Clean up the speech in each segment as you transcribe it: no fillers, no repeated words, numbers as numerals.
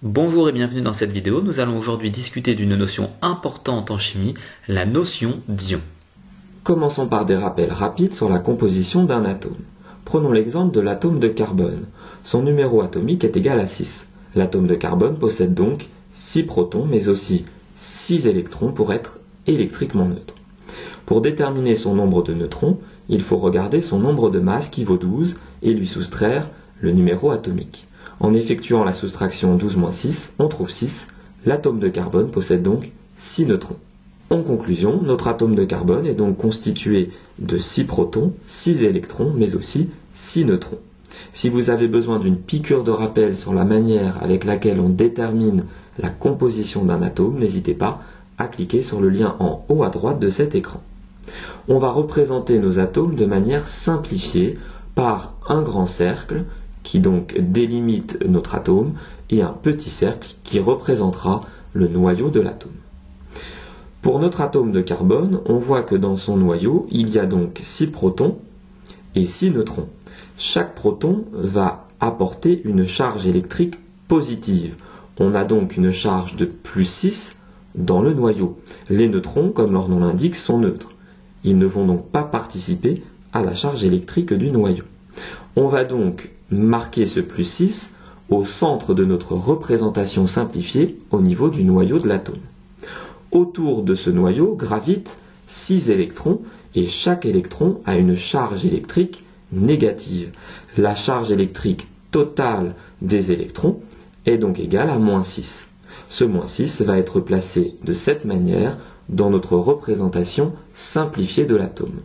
Bonjour et bienvenue dans cette vidéo. Nous allons aujourd'hui discuter d'une notion importante en chimie, la notion d'ion. Commençons par des rappels rapides sur la composition d'un atome. Prenons l'exemple de l'atome de carbone. Son numéro atomique est égal à 6. L'atome de carbone possède donc 6 protons, mais aussi 6 électrons pour être électriquement neutre. Pour déterminer son nombre de neutrons, il faut regarder son nombre de masse qui vaut 12 et lui soustraire le numéro atomique. En effectuant la soustraction 12-6, on trouve 6. L'atome de carbone possède donc 6 neutrons. En conclusion, notre atome de carbone est donc constitué de 6 protons, 6 électrons, mais aussi 6 neutrons. Si vous avez besoin d'une piqûre de rappel sur la manière avec laquelle on détermine la composition d'un atome, n'hésitez pas à cliquer sur le lien en haut à droite de cet écran. On va représenter nos atomes de manière simplifiée par un grand cercle qui donc délimite notre atome et un petit cercle qui représentera le noyau de l'atome. Pour notre atome de carbone, on voit que dans son noyau, il y a donc 6 protons et 6 neutrons. Chaque proton va apporter une charge électrique positive. On a donc une charge de plus 6 dans le noyau. Les neutrons, comme leur nom l'indique, sont neutres. Ils ne vont donc pas participer à la charge électrique du noyau. On va donc marquer ce plus 6 au centre de notre représentation simplifiée au niveau du noyau de l'atome. Autour de ce noyau gravitent 6 électrons et chaque électron a une charge électrique négative. La charge électrique totale des électrons est donc égale à moins 6. Ce moins 6 va être placé de cette manière dans notre représentation simplifiée de l'atome.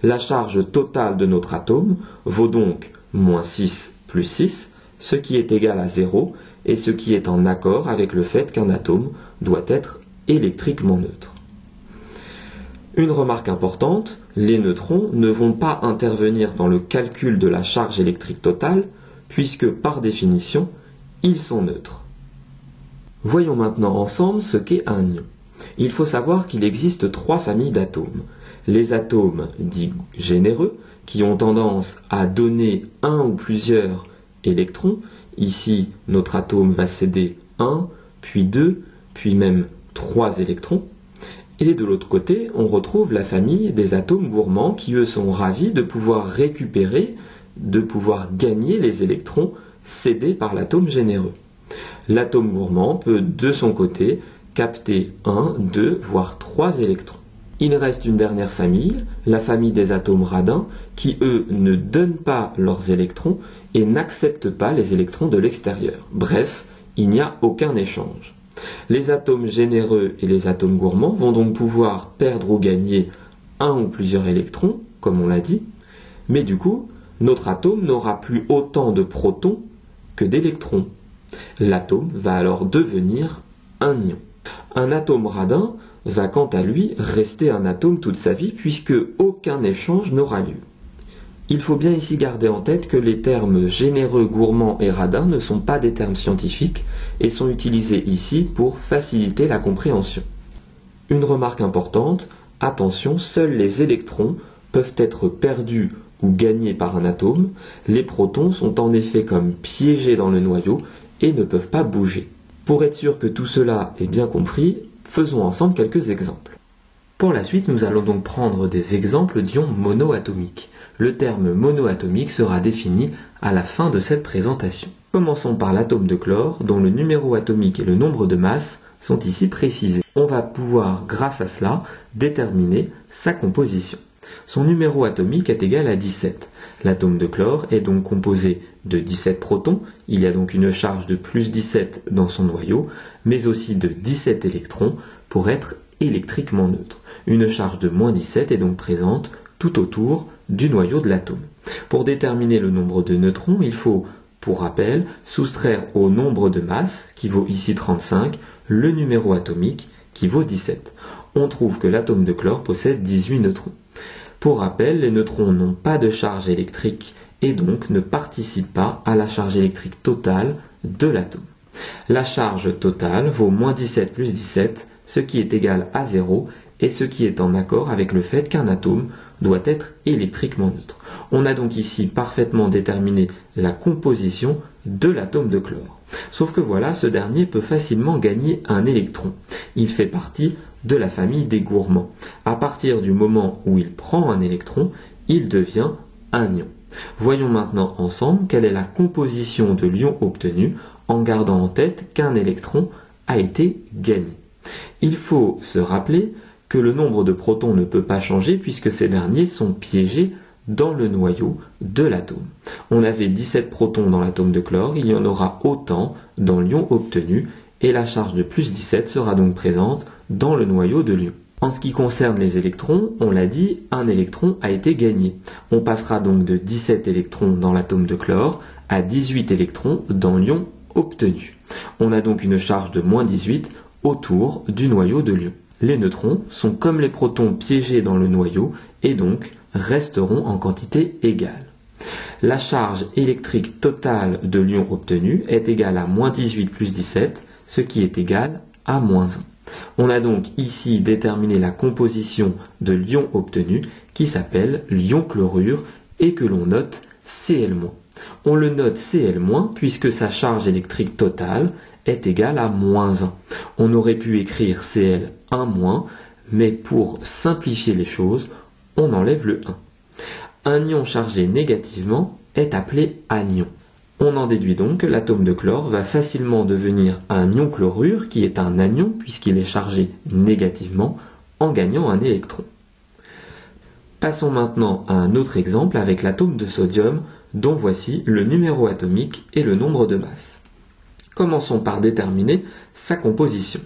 La charge totale de notre atome vaut donc moins 6 plus 6, ce qui est égal à 0 et ce qui est en accord avec le fait qu'un atome doit être électriquement neutre. Une remarque importante, les neutrons ne vont pas intervenir dans le calcul de la charge électrique totale puisque par définition, ils sont neutres. Voyons maintenant ensemble ce qu'est un ion. Il faut savoir qu'il existe 3 familles d'atomes. Les atomes dits généreux, qui ont tendance à donner un ou plusieurs électrons. Ici, notre atome va céder 1, puis 2, puis même 3 électrons. Et de l'autre côté, on retrouve la famille des atomes gourmands qui, eux, sont ravis de pouvoir récupérer, de pouvoir gagner les électrons cédés par l'atome généreux. L'atome gourmand peut, de son côté, capter 1, 2, voire 3 électrons. Il reste une dernière famille, la famille des atomes radins, qui eux ne donnent pas leurs électrons et n'acceptent pas les électrons de l'extérieur. Bref, il n'y a aucun échange. Les atomes généreux et les atomes gourmands vont donc pouvoir perdre ou gagner un ou plusieurs électrons, comme on l'a dit, mais du coup, notre atome n'aura plus autant de protons que d'électrons. L'atome va alors devenir un ion. Un atome radin va quant à lui rester un atome toute sa vie puisque aucun échange n'aura lieu. Il faut bien ici garder en tête que les termes généreux, gourmand et radin ne sont pas des termes scientifiques et sont utilisés ici pour faciliter la compréhension. Une remarque importante, attention, seuls les électrons peuvent être perdus ou gagnés par un atome. Les protons sont en effet comme piégés dans le noyau et ne peuvent pas bouger. Pour être sûr que tout cela est bien compris, faisons ensemble quelques exemples. Pour la suite, nous allons donc prendre des exemples d'ions monoatomiques. Le terme monoatomique sera défini à la fin de cette présentation. Commençons par l'atome de chlore, dont le numéro atomique et le nombre de masses sont ici précisés. On va pouvoir, grâce à cela, déterminer sa composition. Son numéro atomique est égal à 17. L'atome de chlore est donc composé de 17 protons, il y a donc une charge de plus 17 dans son noyau, mais aussi de 17 électrons pour être électriquement neutre. Une charge de moins 17 est donc présente tout autour du noyau de l'atome. Pour déterminer le nombre de neutrons, il faut, pour rappel, soustraire au nombre de masses, qui vaut ici 35, le numéro atomique, qui vaut 17. On trouve que l'atome de chlore possède 18 neutrons. Pour rappel, les neutrons n'ont pas de charge électrique et donc ne participent pas à la charge électrique totale de l'atome. La charge totale vaut moins 17 plus 17, ce qui est égal à 0 et ce qui est en accord avec le fait qu'un atome doit être électriquement neutre. On a donc ici parfaitement déterminé la composition de l'atome de chlore. Sauf que voilà, ce dernier peut facilement gagner un électron. Il fait partie de la famille des gourmands. À partir du moment où il prend un électron, il devient un ion. Voyons maintenant ensemble quelle est la composition de l'ion obtenu en gardant en tête qu'un électron a été gagné. Il faut se rappeler que le nombre de protons ne peut pas changer puisque ces derniers sont piégés dans le noyau de l'atome. On avait 17 protons dans l'atome de chlore, il y en aura autant dans l'ion obtenu et la charge de plus 17 sera donc présente dans le noyau de l'ion. En ce qui concerne les électrons, on l'a dit, un électron a été gagné. On passera donc de 17 électrons dans l'atome de chlore à 18 électrons dans l'ion obtenu. On a donc une charge de moins 18 autour du noyau de l'ion. Les neutrons sont comme les protons piégés dans le noyau et donc resteront en quantité égale. La charge électrique totale de l'ion obtenu est égale à moins 18 plus 17, ce qui est égal à moins 1. On a donc ici déterminé la composition de l'ion obtenu qui s'appelle l'ion chlorure et que l'on note Cl-. On le note Cl- puisque sa charge électrique totale est égale à moins 1. On aurait pu écrire Cl1-, mais pour simplifier les choses, on enlève le 1. Un ion chargé négativement est appelé anion. On en déduit donc que l'atome de chlore va facilement devenir un ion chlorure qui est un anion puisqu'il est chargé négativement en gagnant un électron. Passons maintenant à un autre exemple avec l'atome de sodium dont voici le numéro atomique et le nombre de masses. Commençons par déterminer sa composition.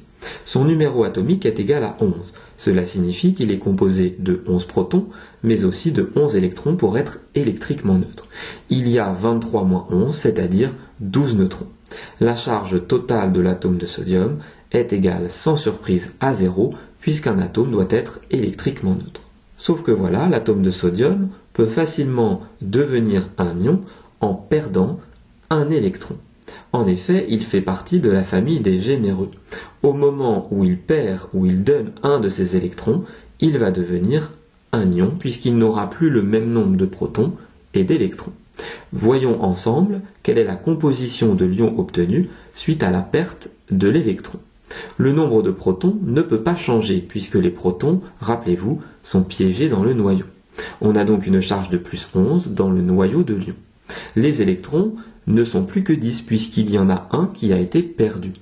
Son numéro atomique est égal à 11. Cela signifie qu'il est composé de 11 protons, mais aussi de 11 électrons pour être électriquement neutre. Il y a 23 moins 11, c'est-à-dire 12 neutrons. La charge totale de l'atome de sodium est égale sans surprise à 0, puisqu'un atome doit être électriquement neutre. Sauf que voilà, l'atome de sodium peut facilement devenir un ion en perdant un électron. En effet, il fait partie de la famille des généreux. Au moment où il perd ou il donne un de ses électrons, il va devenir un ion puisqu'il n'aura plus le même nombre de protons et d'électrons. Voyons ensemble quelle est la composition de l'ion obtenu suite à la perte de l'électron. Le nombre de protons ne peut pas changer puisque les protons, rappelez-vous, sont piégés dans le noyau. On a donc une charge de plus 11 dans le noyau de l'ion. Les électrons ne sont plus que 10 puisqu'il y en a un qui a été perdu.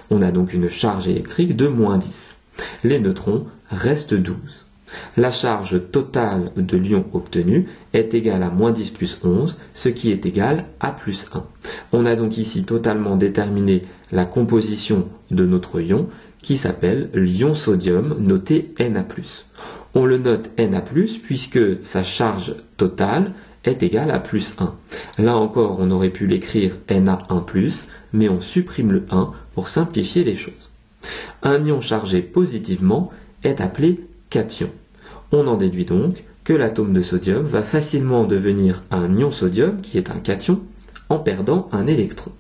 On a donc une charge électrique de moins 10. Les neutrons restent 12. La charge totale de l'ion obtenu est égale à moins 10 plus 11, ce qui est égal à plus 1. On a donc ici totalement déterminé la composition de notre ion qui s'appelle l'ion sodium noté Na+. On le note Na+, puisque sa charge totale est égale à plus 1. Là encore, on aurait pu l'écrire Na1+, mais on supprime le 1 pour simplifier les choses. Un ion chargé positivement est appelé cation. On en déduit donc que l'atome de sodium va facilement devenir un ion sodium, qui est un cation, en perdant un électron.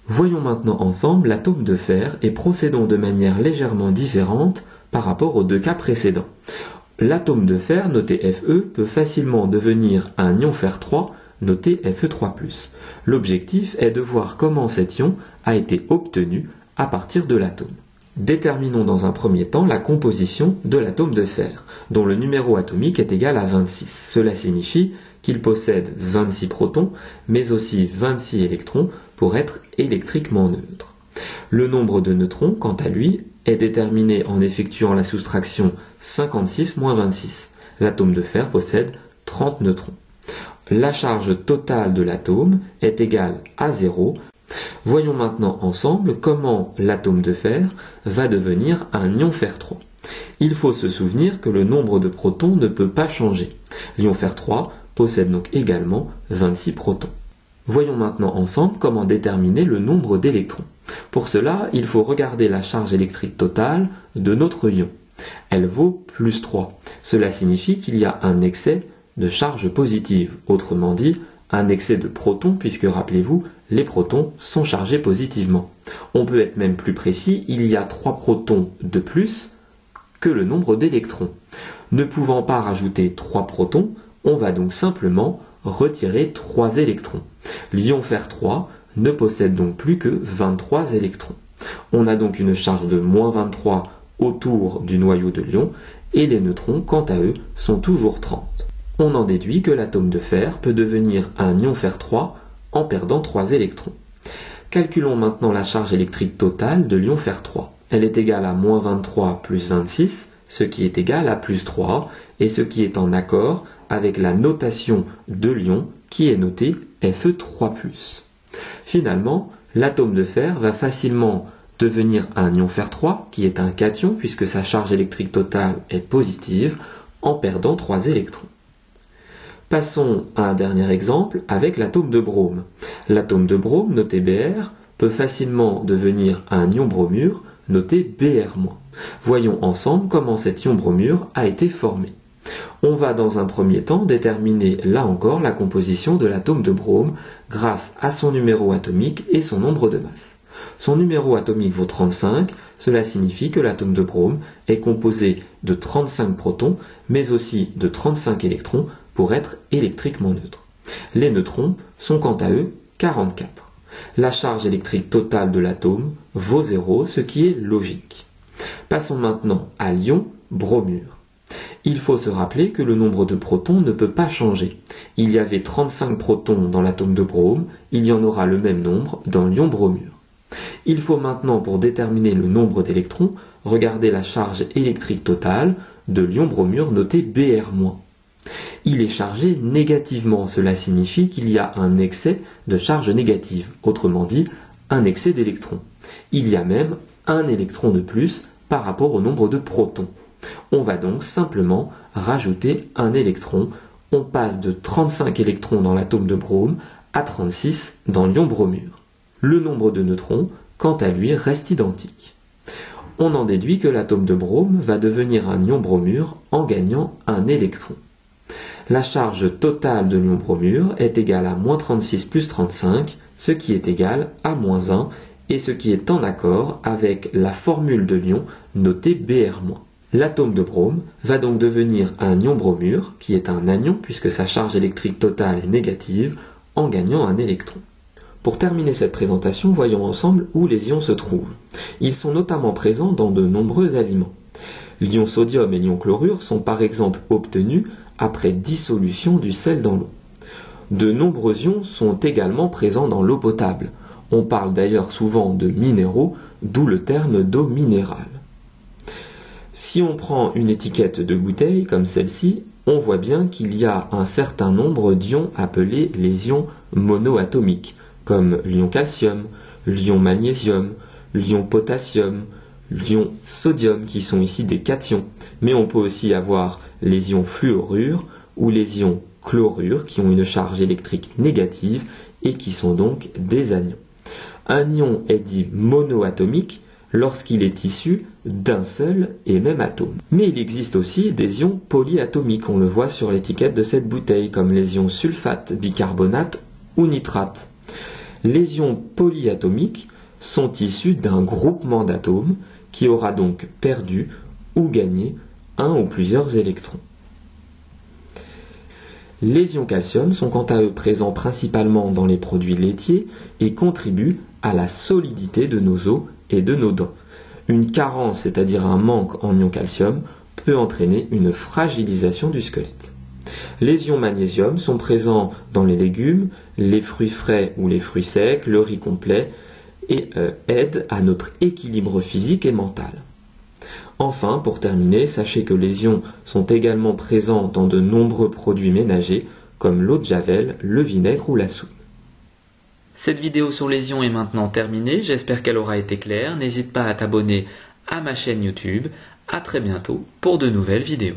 Voyons maintenant ensemble l'atome de fer et procédons de manière légèrement différente par rapport aux deux cas précédents. L'atome de fer, noté Fe, peut facilement devenir un ion fer 3, noté Fe3+. L'objectif est de voir comment cet ion a été obtenu à partir de l'atome. Déterminons dans un premier temps la composition de l'atome de fer, dont le numéro atomique est égal à 26. Cela signifie qu'il possède 26 protons, mais aussi 26 électrons pour être électriquement neutre. Le nombre de neutrons, quant à lui, est déterminé en effectuant la soustraction 56 moins 26. L'atome de fer possède 30 neutrons. La charge totale de l'atome est égale à 0. Voyons maintenant ensemble comment l'atome de fer va devenir un ion fer 3. Il faut se souvenir que le nombre de protons ne peut pas changer. L'ion fer 3 possède donc également 26 protons. Voyons maintenant ensemble comment déterminer le nombre d'électrons. Pour cela, il faut regarder la charge électrique totale de notre ion. Elle vaut plus 3. Cela signifie qu'il y a un excès de charge positive, autrement dit, un excès de protons, puisque rappelez-vous, les protons sont chargés positivement. On peut être même plus précis, il y a 3 protons de plus que le nombre d'électrons. Ne pouvant pas rajouter 3 protons, on va donc simplement retirer 3 électrons. L'ion fer 3 ne possède donc plus que 23 électrons. On a donc une charge de moins 23 autour du noyau de l'ion et les neutrons, quant à eux, sont toujours 30. On en déduit que l'atome de fer peut devenir un ion fer 3 en perdant 3 électrons. Calculons maintenant la charge électrique totale de l'ion fer 3. Elle est égale à moins 23 plus 26, ce qui est égal à plus 3, et ce qui est en accord avec la notation de l'ion qui est notée Fe3+. Finalement, l'atome de fer va facilement devenir un ion fer 3, qui est un cation puisque sa charge électrique totale est positive, en perdant 3 électrons. Passons à un dernier exemple avec l'atome de brome. L'atome de brome, noté Br, peut facilement devenir un ion bromure, noté Br-. Voyons ensemble comment cet ion bromure a été formé. On va dans un premier temps déterminer là encore la composition de l'atome de brome grâce à son numéro atomique et son nombre de masse. Son numéro atomique vaut 35, cela signifie que l'atome de brome est composé de 35 protons, mais aussi de 35 électrons pour être électriquement neutre. Les neutrons sont quant à eux 44. La charge électrique totale de l'atome vaut 0, ce qui est logique. Passons maintenant à l'ion bromure. Il faut se rappeler que le nombre de protons ne peut pas changer. Il y avait 35 protons dans l'atome de brome, il y en aura le même nombre dans l'ion bromure. Il faut maintenant, pour déterminer le nombre d'électrons, regarder la charge électrique totale de l'ion bromure noté Br-. Il est chargé négativement, cela signifie qu'il y a un excès de charge négative, autrement dit, un excès d'électrons. Il y a même un électron de plus par rapport au nombre de protons. On va donc simplement rajouter un électron. On passe de 35 électrons dans l'atome de brome à 36 dans l'ion bromure. Le nombre de neutrons, quant à lui, reste identique. On en déduit que l'atome de brome va devenir un ion bromure en gagnant un électron. La charge totale de l'ion bromure est égale à moins 36 plus 35, ce qui est égal à moins 1, et ce qui est en accord avec la formule de l'ion notée Br-. L'atome de brome va donc devenir un ion bromure, qui est un anion puisque sa charge électrique totale est négative, en gagnant un électron. Pour terminer cette présentation, voyons ensemble où les ions se trouvent. Ils sont notamment présents dans de nombreux aliments. L'ion sodium et l'ion chlorure sont par exemple obtenus après dissolution du sel dans l'eau. De nombreux ions sont également présents dans l'eau potable. On parle d'ailleurs souvent de minéraux, d'où le terme d'eau minérale. Si on prend une étiquette de bouteille comme celle-ci, on voit bien qu'il y a un certain nombre d'ions appelés les ions monoatomiques, comme l'ion calcium, l'ion magnésium, l'ion potassium, l'ion sodium qui sont ici des cations. Mais on peut aussi avoir les ions fluorure ou les ions chlorure qui ont une charge électrique négative et qui sont donc des anions. Un ion est dit monoatomique lorsqu'il est issu d'un seul et même atome. Mais il existe aussi des ions polyatomiques, on le voit sur l'étiquette de cette bouteille, comme les ions sulfate, bicarbonate ou nitrate. Les ions polyatomiques sont issus d'un groupement d'atomes qui aura donc perdu ou gagné un ou plusieurs électrons. Les ions calcium sont quant à eux présents principalement dans les produits laitiers et contribuent à la solidité de nos os et de nos dents. Une carence, c'est-à-dire un manque en ion calcium, peut entraîner une fragilisation du squelette. Les ions magnésium sont présents dans les légumes, les fruits frais ou les fruits secs, le riz complet et aident à notre équilibre physique et mental. Enfin, pour terminer, sachez que les ions sont également présents dans de nombreux produits ménagers comme l'eau de javel, le vinaigre ou la soude. Cette vidéo sur les ions est maintenant terminée, j'espère qu'elle aura été claire. N'hésite pas à t'abonner à ma chaîne YouTube. À très bientôt pour de nouvelles vidéos.